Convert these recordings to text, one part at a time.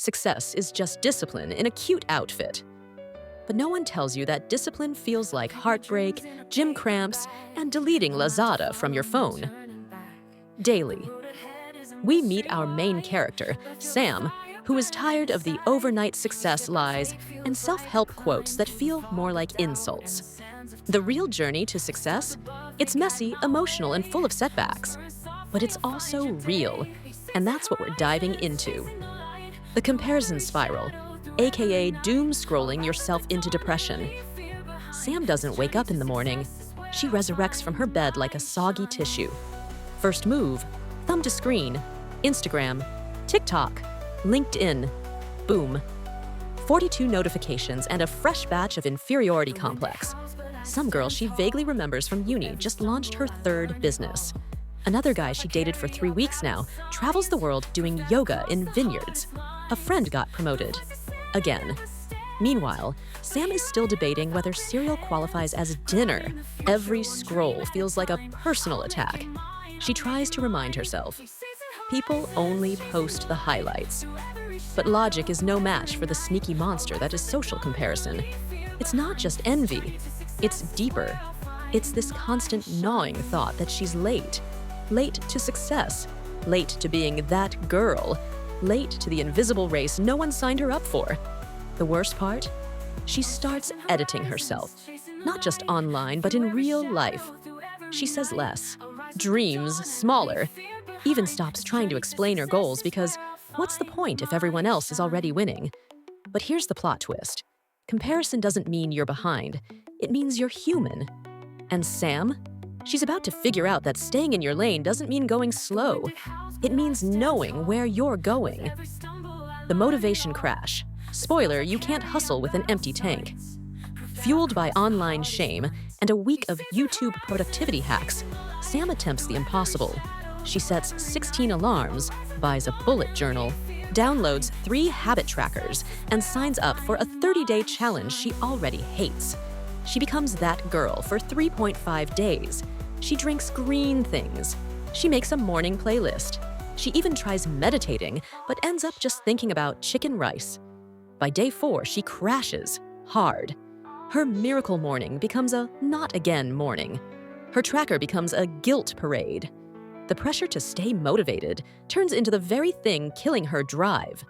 Success is just discipline in a cute outfit. But no one tells you that discipline feels like heartbreak, gym cramps, and deleting Lazada from your phone. Daily. We meet our main character, Sam, who is tired of the overnight success lies and self-help quotes that feel more like insults. The real journey to success? It's messy, emotional, and full of setbacks. But it's also real, and that's what we're diving into. The comparison spiral, aka doom scrolling yourself into depression. Sam doesn't wake up in the morning. She resurrects from her bed like a soggy tissue. First move, thumb to screen, Instagram, TikTok, LinkedIn, boom. 42 notifications and a fresh batch of inferiority complex. Some girl she vaguely remembers from uni just launched her third business. Another guy she dated for 3 weeks now travels the world doing yoga in vineyards. A friend got promoted. Again. Meanwhile, Sam is still debating whether cereal qualifies as dinner. Every scroll feels like a personal attack. She tries to remind herself. People only post the highlights. But logic is no match for the sneaky monster that is social comparison. It's not just envy. It's deeper. It's this constant gnawing thought that she's late. Late to success. Late to being that girl. Late to the invisible race no one signed her up for. The worst part? She starts editing herself. Not just online, but in real life. She says less. Dreams smaller. Even stops trying to explain her goals because what's the point if everyone else is already winning? But here's the plot twist. Comparison doesn't mean you're behind. It means you're human. And Sam? She's about to figure out that staying in your lane doesn't mean going slow. It means knowing where you're going. The motivation crash. Spoiler, you can't hustle with an empty tank. Fueled by online shame and a week of YouTube productivity hacks, Sam attempts the impossible. She sets 16 alarms, buys a bullet journal, downloads 3 habit trackers, and signs up for a 30-day challenge she already hates. She becomes that girl for 3.5 days. She drinks green things. She makes a morning playlist. She even tries meditating, but ends up just thinking about chicken rice. By day 4, she crashes hard. Her miracle morning becomes a not again morning. Her tracker becomes a guilt parade. The pressure to stay motivated turns into the very thing killing her drive.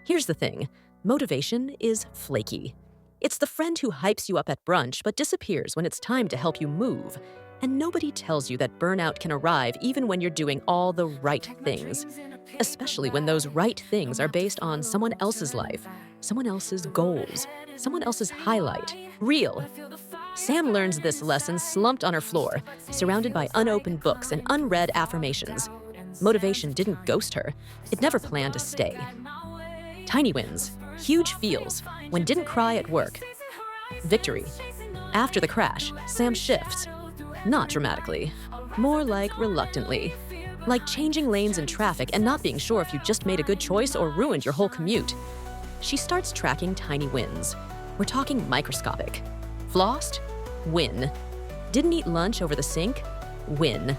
Here's the thing, motivation is flaky. It's the friend who hypes you up at brunch but disappears when it's time to help you move. And nobody tells you that burnout can arrive even when you're doing all the right things. Especially when those right things are based on someone else's life, someone else's goals, someone else's highlight reel. Sam learns this lesson slumped on her floor, surrounded by unopened books and unread affirmations. Motivation didn't ghost her. It never planned to stay. Tiny wins, huge feels, when didn't cry at work. Victory. After the crash, Sam shifts. Not dramatically, more like reluctantly. Like changing lanes in traffic and not being sure if you just made a good choice or ruined your whole commute. She starts tracking tiny wins. We're talking microscopic. Flossed? Win. Didn't eat lunch over the sink? Win.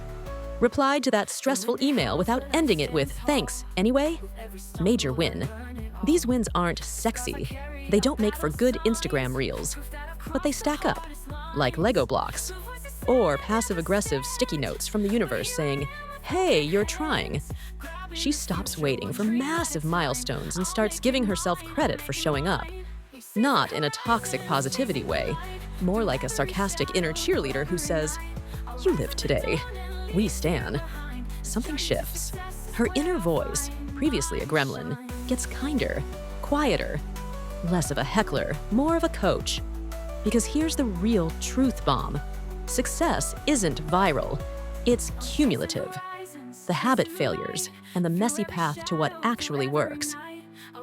Replied to that stressful email without ending it with thanks anyway? Major win. These wins aren't sexy. They don't make for good Instagram reels. But they stack up, like Lego blocks. Or passive-aggressive sticky notes from the universe saying, hey, you're trying. She stops waiting for massive milestones and starts giving herself credit for showing up. Not in a toxic positivity way, more like a sarcastic inner cheerleader who says, you live today. We stan. Something shifts. Her inner voice, previously a gremlin, gets kinder, quieter, less of a heckler, more of a coach. Because here's the real truth bomb. Success isn't viral, it's cumulative. The habit failures and the messy path to what actually works.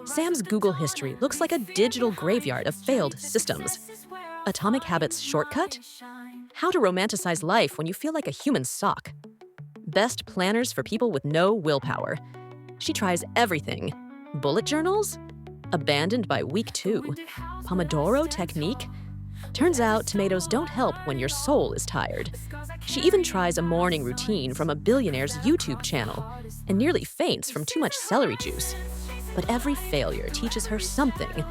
Sam's Google history looks like a digital graveyard of failed systems. Atomic Habits shortcut? How to romanticize life when you feel like a human sock. Best planners for people with no willpower. She tries everything. Bullet journals? Abandoned by week 2. Pomodoro technique? Turns out tomatoes don't help when your soul is tired. She even tries a morning routine from a billionaire's YouTube channel and nearly faints from too much celery juice. But every failure teaches her something.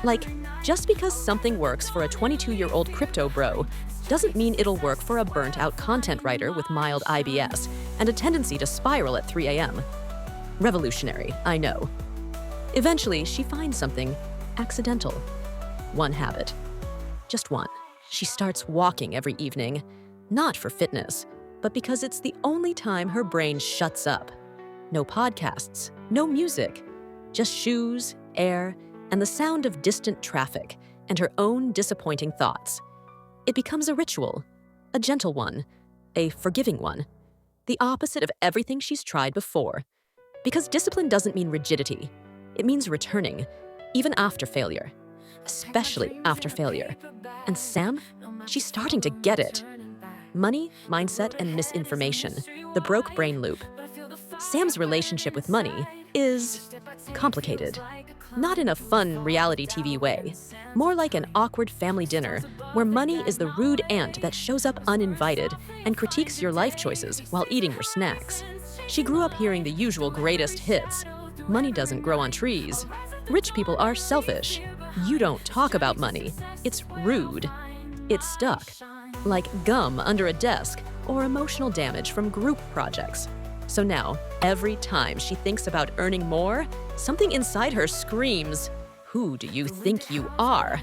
Like, just because something works for a 22-year-old crypto bro doesn't mean it'll work for a burnt-out content writer with mild IBS and a tendency to spiral at 3 a.m. Revolutionary, I know. Eventually, she finds something accidental. One habit. Just one. She starts walking every evening, not for fitness, but because it's the only time her brain shuts up. No podcasts, no music, just shoes, air, and the sound of distant traffic and her own disappointing thoughts. It becomes a ritual, a gentle one, a forgiving one, the opposite of everything she's tried before. Because discipline doesn't mean rigidity. It means returning, even after failure, especially after failure. And Sam, she's starting to get it. Money, mindset, and misinformation, the broke brain loop. Sam's relationship with money is complicated. Not in a fun reality TV way, more like an awkward family dinner where money is the rude aunt that shows up uninvited and critiques your life choices while eating your snacks. She grew up hearing the usual greatest hits. Money doesn't grow on trees. Rich people are selfish. You don't talk about money. It's rude. It's stuck, like gum under a desk or emotional damage from group projects. So now, every time she thinks about earning more, something inside her screams, "Who do you think you are?"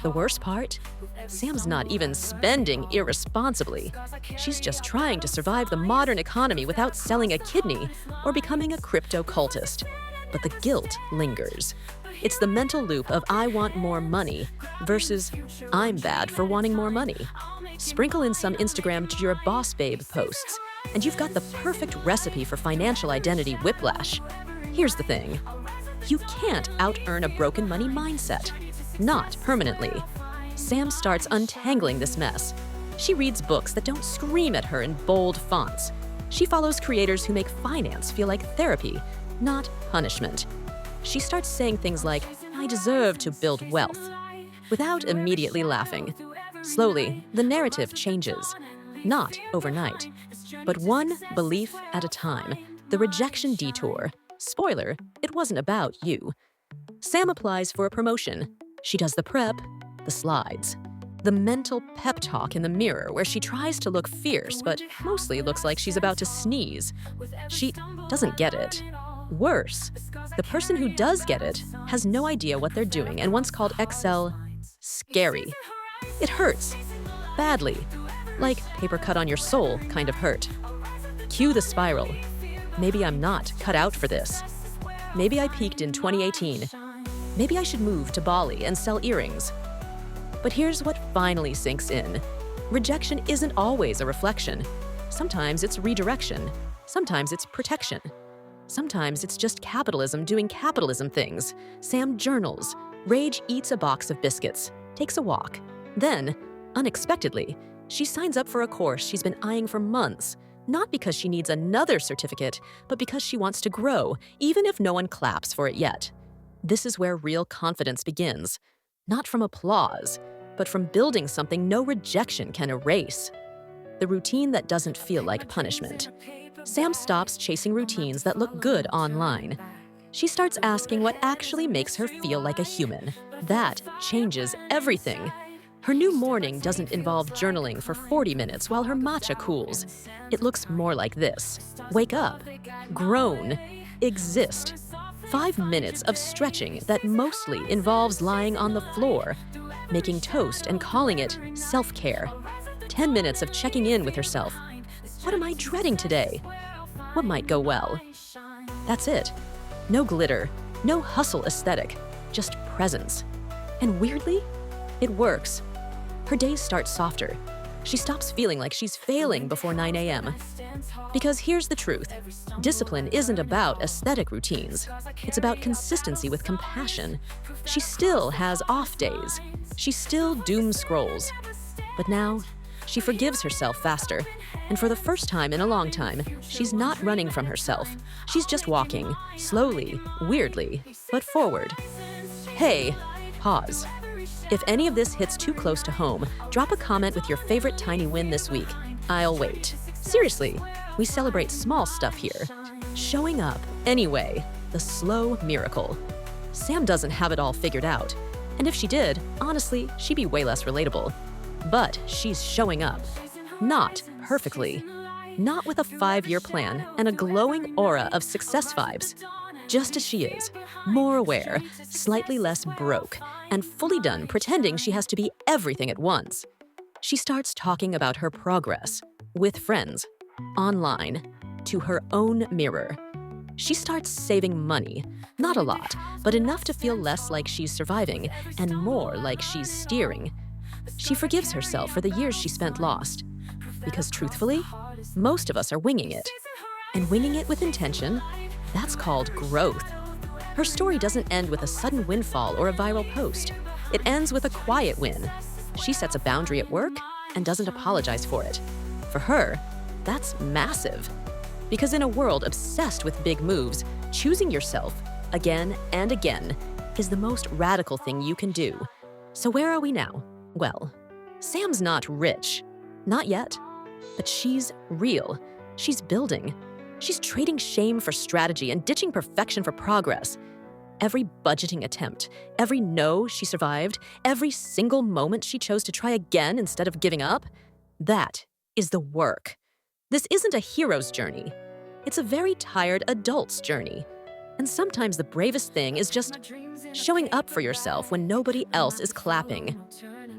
The worst part? Sam's not even spending irresponsibly. She's just trying to survive the modern economy without selling a kidney or becoming a crypto cultist. But the guilt lingers. It's the mental loop of "I want more money" versus "I'm bad for wanting more money." Sprinkle in some Instagram to your boss babe posts, and you've got the perfect recipe for financial identity whiplash. Here's the thing. You can't out-earn a broken money mindset. Not permanently. Sam starts untangling this mess. She reads books that don't scream at her in bold fonts. She follows creators who make finance feel like therapy, not punishment. She starts saying things like, "I deserve to build wealth," without immediately laughing. Slowly, the narrative changes. Not overnight, but one belief at a time. The rejection detour. Spoiler, it wasn't about you. Sam applies for a promotion. She does the prep, the slides. The mental pep talk in the mirror where she tries to look fierce but mostly looks like she's about to sneeze. She doesn't get it. Worse, the person who does get it has no idea what they're doing and once called Excel scary. It hurts. Badly. Like paper cut on your soul kind of hurt. Cue the spiral. Maybe I'm not cut out for this. Maybe I peaked in 2018. Maybe I should move to Bali and sell earrings. But here's what finally sinks in. Rejection isn't always a reflection. Sometimes it's redirection. Sometimes it's protection. Sometimes it's just capitalism doing capitalism things. Sam journals. Rage eats a box of biscuits. Takes a walk. Then, unexpectedly, she signs up for a course she's been eyeing for months. Not because she needs another certificate, but because she wants to grow, even if no one claps for it yet. This is where real confidence begins. Not from applause, but from building something no rejection can erase. The routine that doesn't feel like punishment. Sam stops chasing routines that look good online. She starts asking what actually makes her feel like a human. That changes everything. Her new morning doesn't involve journaling for 40 minutes while her matcha cools. It looks more like this. Wake up, groan, exist. 5 minutes of stretching that mostly involves lying on the floor, making toast and calling it self-care. 10 minutes of checking in with herself. What am I dreading today? What might go well? That's it. No glitter, no hustle aesthetic, just presence. And weirdly, it works. Her days start softer. She stops feeling like she's failing before 9 a.m. Because here's the truth. Discipline isn't about aesthetic routines. It's about consistency with compassion. She still has off days. She still doom scrolls. But now, she forgives herself faster. And for the first time in a long time, she's not running from herself. She's just walking, slowly, weirdly, but forward. Hey, pause. If any of this hits too close to home, drop a comment with your favorite tiny win this week. I'll wait. Seriously, we celebrate small stuff here. Showing up anyway. the slow miracle. Sam doesn't have it all figured out. And if she did, honestly, she'd be way less relatable. But she's showing up. Not perfectly. Not with a 5-year plan and a glowing aura of success vibes. Just as she is, more aware, slightly less broke, and fully done pretending she has to be everything at once. She starts talking about her progress, with friends, online, to her own mirror. She starts saving money, not a lot, but enough to feel less like she's surviving and more like she's steering. She forgives herself for the years she spent lost. Because truthfully, most of us are winging it. And winging it with intention, that's called growth. Her story doesn't end with a sudden windfall or a viral post. It ends with a quiet win. She sets a boundary at work and doesn't apologize for it. For her, that's massive. Because in a world obsessed with big moves, choosing yourself again and again is the most radical thing you can do. So where are we now? Well, Sam's not rich. Not yet. But she's real. She's building. She's trading shame for strategy and ditching perfection for progress. Every budgeting attempt, every no she survived, every single moment she chose to try again instead of giving up, that is the work. This isn't a hero's journey. It's a very tired adult's journey. And sometimes the bravest thing is just showing up for yourself when nobody else is clapping.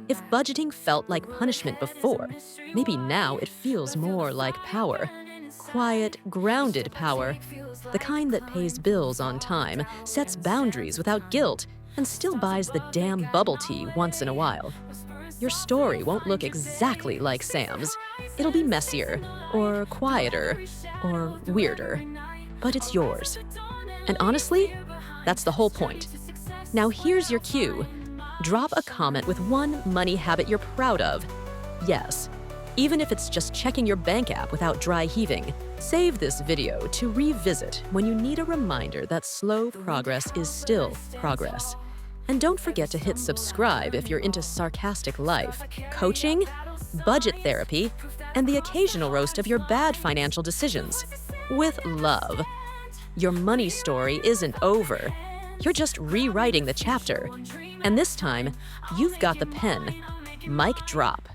If budgeting felt like punishment before, maybe now it feels more like power. Quiet, grounded power. The kind that pays bills on time, sets boundaries without guilt, and still buys the damn bubble tea once in a while. Your story won't look exactly like Sam's. It'll be messier, or quieter, or weirder. But it's yours. And honestly, that's the whole point. Now here's your cue. Drop a comment with one money habit you're proud of. Yes, even if it's just checking your bank app without dry heaving. Save this video to revisit when you need a reminder that slow progress is still progress. And don't forget to hit subscribe if you're into sarcastic life, coaching, budget therapy, and the occasional roast of your bad financial decisions. With love. Your money story isn't over. You're just rewriting the chapter. And this time, you've got the pen. Mic drop.